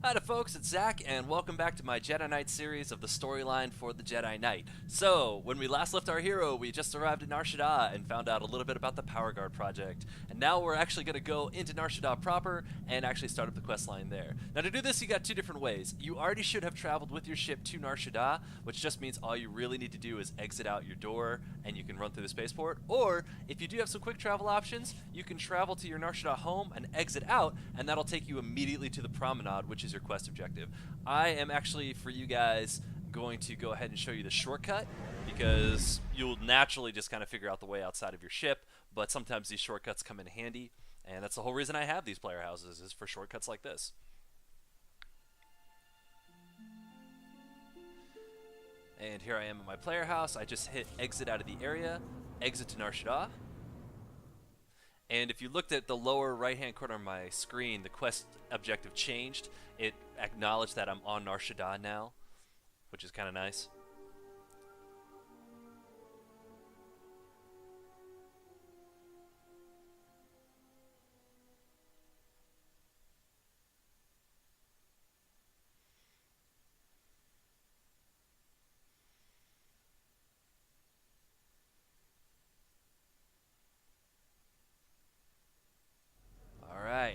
Hi folks, it's Zach, and welcome back to my Jedi Knight series of the storyline for the Jedi Knight. So, when we last left our hero, we just arrived in Nar Shaddaa and found out a little bit about the Power Guard project. And now we're actually going to go into Nar Shaddaa proper and actually start up the quest line there. Now to do this, you got two different ways. You already should have traveled with your ship to Nar Shaddaa, which just means all you really need to do is exit out your door and you can run through the spaceport. Or, if you do have some quick travel options, you can travel to your Nar Shaddaa home and exit out, and that'll take you immediately to the promenade, which is your quest objective. I am actually, for you guys, going to go ahead and show you the shortcut, because you'll naturally just kind of figure out the way outside of your ship, but sometimes these shortcuts come in handy, and that's the whole reason I have these player houses, is for shortcuts like this. And here I am in my player house. I just hit exit out of the area, exit to Nar Shaddaa. And if you looked at the lower right-hand corner of my screen, the quest objective changed. It acknowledged that I'm on Nar Shaddaa now, which is kind of nice.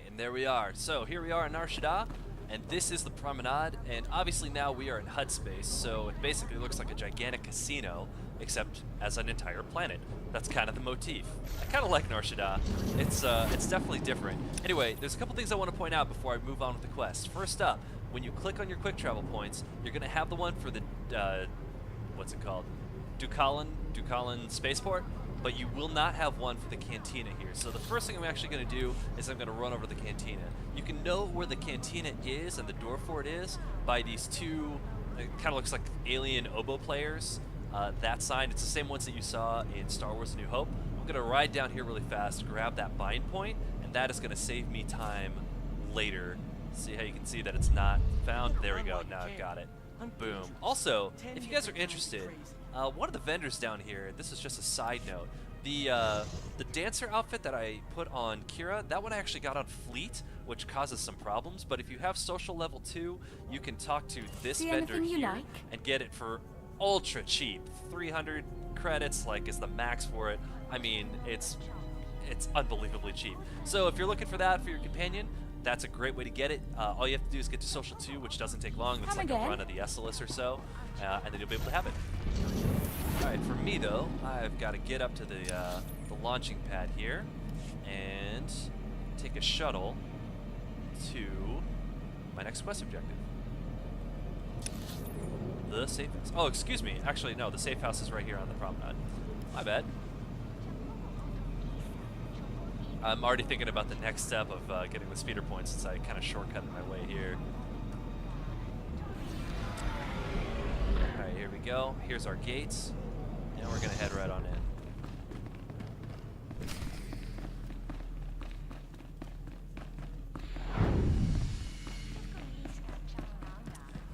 And there we are. So here we are in Nar Shaddaa, and this is the promenade, and obviously now we are in HUD space, so it basically looks like a gigantic casino, except as an entire planet. That's kind of the motif. I kind of like Nar Shaddaa. It's definitely different. Anyway, there's a couple things I want to point out before I move on with the quest. First up, when you click on your quick travel points, you're going to have the one for the, what's it called? Galen spaceport. But you will not have one for the cantina here. So the first thing I'm actually going to do is I'm going to run over to the cantina. You can know where the cantina is and the door for it is by these two, it kind of looks like alien oboe players. That sign, it's the same ones that you saw in Star Wars A New Hope. I'm going to ride down here really fast, grab that bind point, and that is going to save me time later. See how you can see that it's not found? There we go, now I've got it. Boom. Also, if you guys are interested, one of the vendors down here, this is just a side note, the dancer outfit that I put on Kira, that one I actually got on Fleet, which causes some problems, but if you have social level 2, you can talk to this vendor here and get it for ultra cheap. 300 credits is the max for it. I mean, it's unbelievably cheap. So if you're looking for that for your companion, that's a great way to get it. All you have to do is get to Social 2, which doesn't take long. It's like a run of the SLS or so, and then you'll be able to have it. Alright, for me though, I've got to get up to the launching pad here and take a shuttle to my next quest objective. The safe house. Oh, excuse me. Actually, no, the safe house is right here on the promenade. My bad. I'm already thinking about the next step of getting the speeder points since I kind of shortcutted my way here. Alright, here we go. Here's our gates. And we're going to head right on in.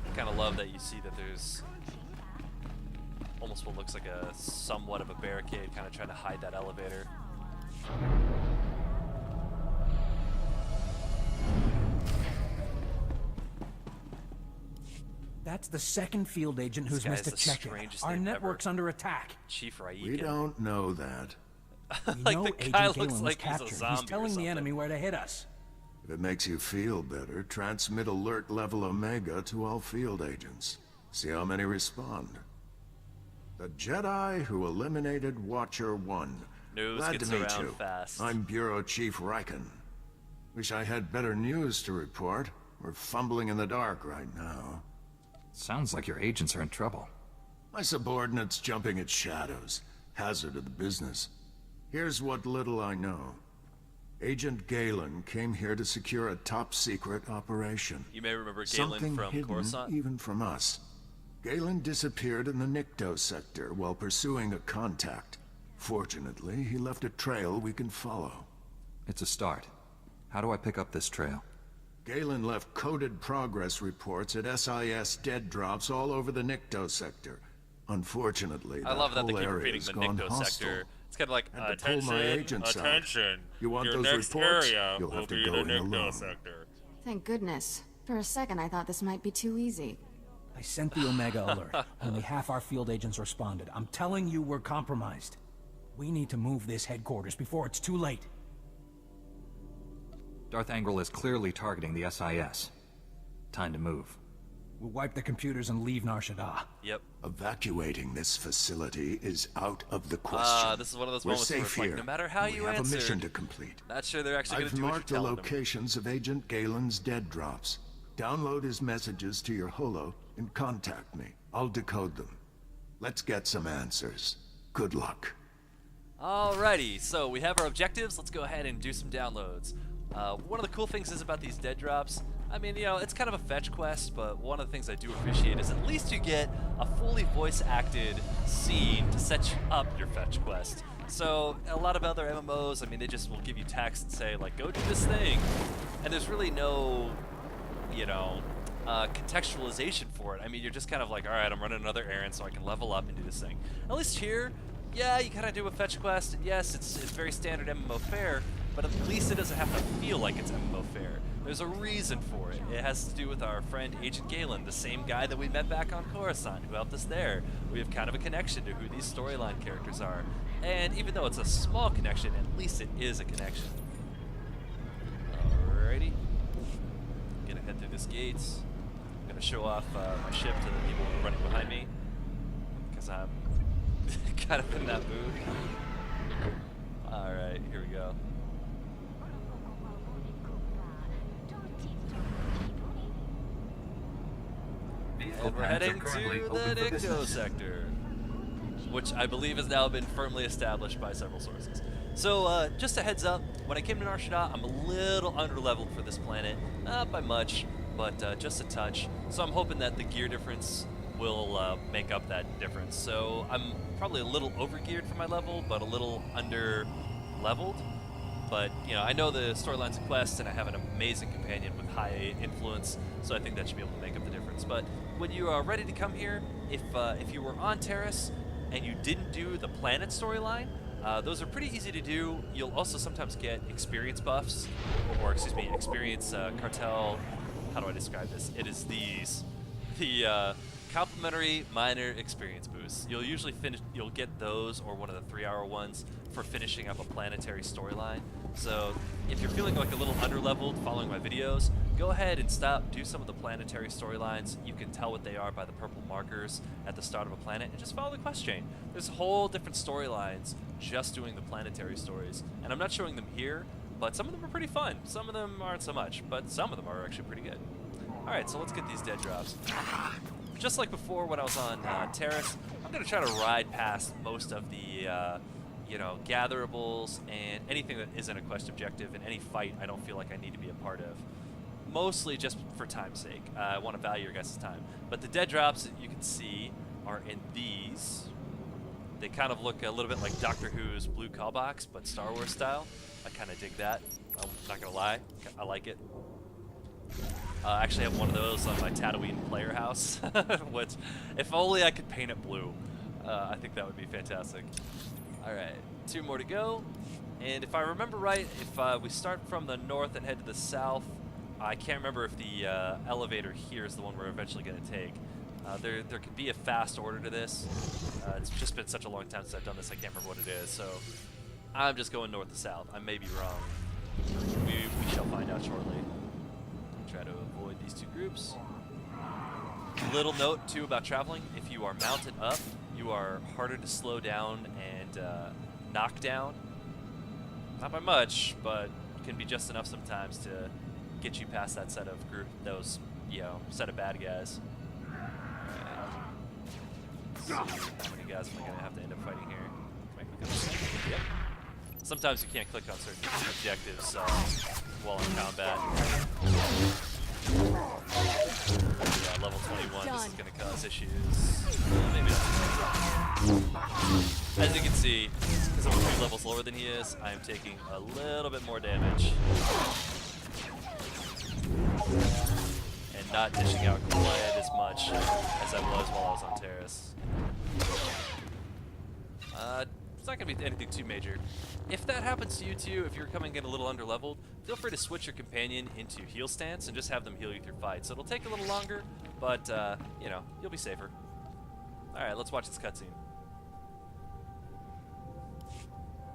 I kind of love that you see that there's almost what looks like a somewhat of a barricade kind of trying to hide that elevator. That's the second field agent who's missed a check-in. Our network's under attack. Chief Raiken. We don't know that. We know Agent Galen was captured. He's telling the enemy where to hit us. If it makes you feel better, transmit alert level Omega to all field agents. See how many respond. The Jedi who eliminated Watcher 1. Glad to meet you. Fast. I'm Bureau Chief Raiken. Wish I had better news to report. We're fumbling in the dark right now. Sounds like your agents are in trouble. My subordinates jumping at shadows. Hazard of the business. Here's what little I know. Agent Galen came here to secure a top-secret operation. You may remember Galen from Coruscant. Even from us. Galen disappeared in the Nikto sector while pursuing a contact. Fortunately, he left a trail we can follow. It's a start. How do I pick up this trail? Galen left coded progress reports at SIS dead drops all over the Nikto sector. Unfortunately, I love that they keep repeating the Nikto sector. It's kind of like, attention. You want your those next reports? Area You'll have to be go the in Nikto alone. sector. Thank goodness. For a second, I thought this might be too easy. I sent the Omega alert. Only half our field agents responded. I'm telling you, we're compromised. We need to move this headquarters before it's too late. Darth Angral is clearly targeting the SIS. Time to move. We'll wipe the computers and leave Nar Shaddaa. Yep. Evacuating this facility is out of the question. This is one of those We're moments where safe it's like, here. no matter how you we have answer, a mission to complete. not sure they're actually going to I've do what marked you're the telling them. locations of Agent Galen's dead drops. Download his messages to your holo and contact me. I'll decode them. Let's get some answers. Good luck. Alrighty, so we have our objectives. Let's go ahead and do some downloads. One of the cool things is about these dead drops, I mean, you know, it's kind of a fetch quest, but one of the things I do appreciate is at least you get a fully voice-acted scene to set up your fetch quest. So a lot of other MMOs, I mean, they just will give you text and say, like, go do this thing, and there's really no, you know, contextualization for it. I mean, you're just kind of like, all right, I'm running another errand so I can level up and do this thing. At least here, yeah, you kind of do a fetch quest, and yes, it's very standard MMO fare, but at least it doesn't have to feel like it's MMO fare. There's a reason for it. It has to do with our friend Agent Galen, the same guy that we met back on Coruscant, who helped us there. We have kind of a connection to who these storyline characters are. And even though it's a small connection, at least it is a connection. Alrighty. Gonna head through this gate. I'm gonna show off my ship to the people running behind me, because I'm kind of in that mood. Alright, here we go. And we're heading to the Nikto sector, which I believe has now been firmly established by several sources. So, just a heads up, when I came to Nar Shaddaa, I'm a little underleveled for this planet. Not by much, but just a touch. So I'm hoping that the gear difference will make up that difference. So I'm probably a little overgeared for my level, but a little under-leveled. But, you know, I know the storylines and quests, and I have an amazing companion with high influence, so I think that should be able to make up the difference. But when you are ready to come here, if you were on Terrace and you didn't do the planet storyline, those are pretty easy to do. You'll also sometimes get experience buffs, or excuse me, experience cartel. How do I describe this? It is the complimentary minor experience boosts. You'll usually you'll get those or one of the 3-hour ones for finishing up a planetary storyline. So if you're feeling like a little underleveled following my videos, go ahead and stop, do some of the planetary storylines. You can tell what they are by the purple markers at the start of a planet, and just follow the quest chain. There's whole different storylines just doing the planetary stories, and I'm not showing them here, but some of them are pretty fun. Some of them aren't so much, but some of them are actually pretty good. Alright, so let's get these dead drops. Just like before when I was on Terrace, I'm going to try to ride past most of the you know, gatherables and anything that isn't a quest objective in any fight I don't feel like I need to be a part of. Mostly just for time's sake. I want to value your guys' time. But the dead drops that you can see are in these. They kind of look a little bit like Doctor Who's blue call box, but Star Wars style. I kind of dig that. I'm not going to lie. I like it. I actually have one of those on my Tatooine player house, which, if only I could paint it blue, I think that would be fantastic. Alright, 2 more to go, and if I remember right, if we start from the north and head to the south, I can't remember if the elevator here is the one we're eventually going to take. There could be a fast order to this. It's just been such a long time since I've done this, I can't remember what it is, so I'm just going north to south. I may be wrong. We shall find out shortly. Try to avoid these 2 groups. Little note too about traveling: if you are mounted up, you are harder to slow down and knock down. Not by much, but can be just enough sometimes to get you past that set of set of bad guys. Let's see, how many guys am I gonna have to end up fighting here? Can I click on this? Yep. Sometimes you can't click on certain objectives while in combat. Yeah, level 21, this is going to cause issues. Maybe not. As you can see, because I'm a few levels lower than he is, I am taking a little bit more damage. And not dishing out quite as much as I was while I was on Terrace. It's not going to be anything too major. If that happens to you too, if you're coming in a little underleveled, feel free to switch your companion into heal stance and just have them heal you through fights. So it'll take a little longer, but, you know, you'll be safer. Alright, let's watch this cutscene.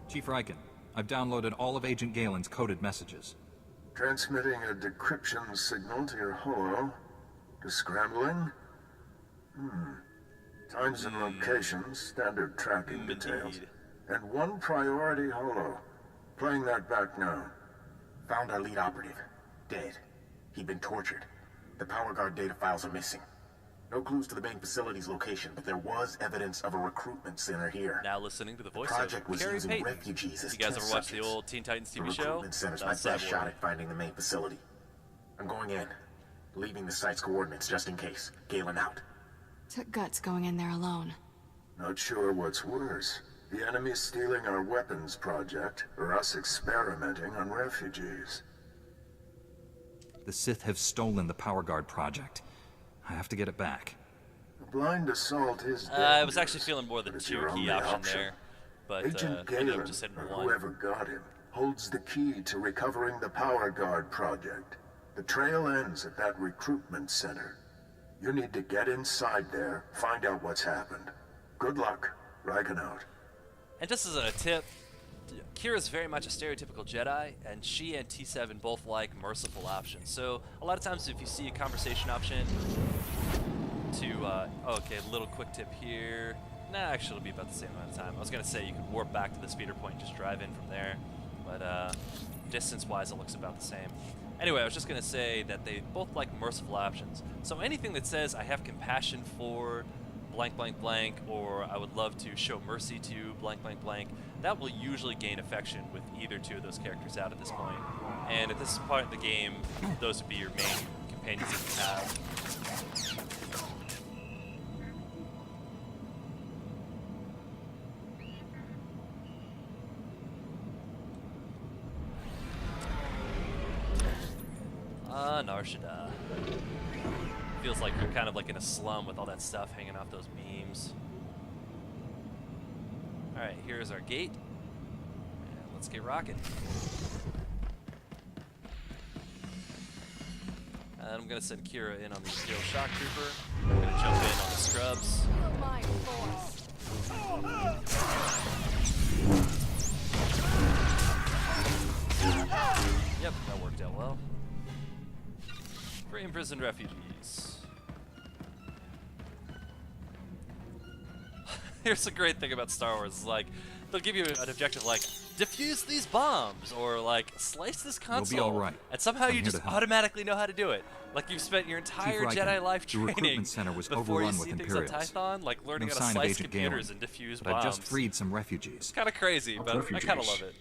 Chief Riken, I've downloaded all of Agent Galen's coded messages. Transmitting a decryption signal to your holo. Descrambling? Times and locations, standard tracking details. And one priority holo. Playing that back now. Found our lead operative. Dead. He'd been tortured. The power guard data files are missing. No clues to the main facility's location, but there was evidence of a recruitment center here. Now listening to the voice project of was Carrie using Payton. refugees as You guys test ever watched the subjects. old Teen Titans The TV show? recruitment center's my That's best that shot one. at finding the main facility. I'm going in. Leaving the site's coordinates just in case. Galen out. Took guts going in there alone. Not sure what's worse. The enemy stealing our weapons project, or us experimenting on refugees. The Sith have stolen the Power Guard project. I have to get it back. A blind assault is I was actually dangerous, feeling more the but it's 2 your key only option option. there. But Agent ended up Galen, just hitting or 1. whoever got him, holds the key to recovering the Power Guard project. The trail ends at that recruitment center. You need to get inside there, find out what's happened. Good luck. Riken out. And just as a tip, Kira's very much a stereotypical Jedi, and she and T7 both like merciful options. So a lot of times if you see a conversation option to, okay, little quick tip here. Nah, actually it'll be about the same amount of time. I was going to say you could warp back to the speeder point and just drive in from there, but distance-wise it looks about the same. Anyway, I was just going to say that they both like merciful options. So anything that says, I have compassion for blank blank blank, or I would love to show mercy to blank blank blank, that will usually gain affection with either 2 of those characters out at this point. And at this part of the game, those would be your main companions that you have. Nar Shaddaa. Feels like you're kind of like in a slum with all that stuff hanging off those beams. Alright, here's our gate. And let's get rocking. And I'm gonna send Kira in on the Imperial Shock Trooper. I'm gonna jump in on the scrubs. Yep, that worked out well. Free imprisoned refugees. Here's the great thing about Star Wars, is like, they'll give you an objective like, defuse these bombs, or like, slice this console. You'll be all right. And somehow I'm you here just to help. automatically know how to do it. Like you've spent your entire Riken, Jedi life the training recruitment center was before you overrun see with things on Imperials. Tython, like learning No how to sign of slice Agent computers Galen, and defuse but bombs. I've just freed some refugees. It's kind of crazy, but I kind of love it.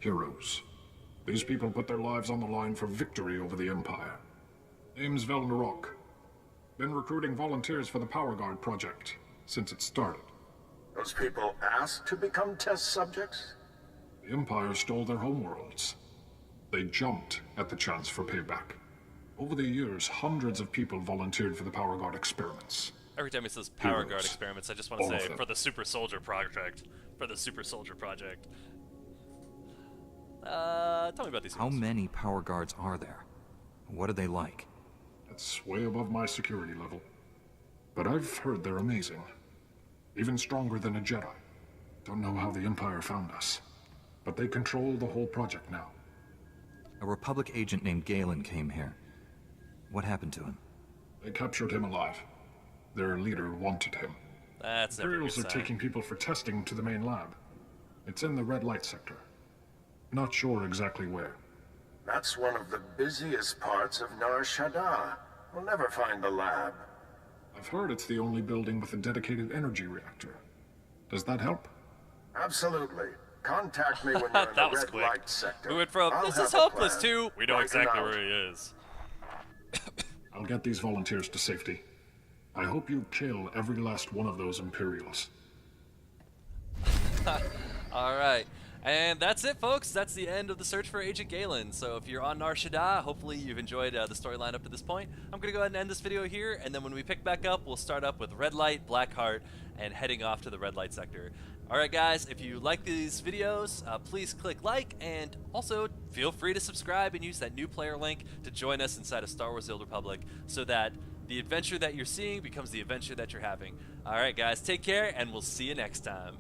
Heroes. These people put their lives on the line for victory over the Empire. Name's Velnarok. Been recruiting volunteers for the Power Guard project since it started. Those people asked to become test subjects? The Empire stole their homeworlds. They jumped at the chance for payback. Over the years, hundreds of people volunteered for the Power Guard experiments. Every time he says Power Guard Heroes. experiments, I just want All to of say, them. for the Super Soldier Project. For the Super Soldier Project. Tell me about these How heroes. many Power Guards are there? What are they like? That's way above my security level. But I've heard they're amazing. Even stronger than a Jedi. Don't know how the Empire found us. But they control the whole project now. A Republic agent named Galen came here. What happened to him? They captured him alive. Their leader wanted him. That's never a good Imperials are sign. taking people for testing to the main lab. It's in the red light sector. Not sure exactly where. That's one of the busiest parts of Nar Shaddaa. We'll never find the lab. I've heard it's the only building with a dedicated energy reactor. Does that help? Absolutely. Contact me when you're in That the was red quick. light sector. We went from, I'll this have is a hopeless, plan. to, we know Riken exactly out. where he is. I'll get these volunteers to safety. I hope you kill every last one of those Imperials. Alright. And that's it, folks. That's the end of the search for Agent Galen. So if you're on Nar Shaddaa, hopefully you've enjoyed the storyline up to this point. I'm going to go ahead and end this video here, and then when we pick back up, we'll start up with Red Light, Blackheart, and heading off to the Red Light sector. Alright guys, if you like these videos, please click like, and also feel free to subscribe and use that new player link to join us inside of Star Wars: The Old Republic so that the adventure that you're seeing becomes the adventure that you're having. Alright guys, take care, and we'll see you next time.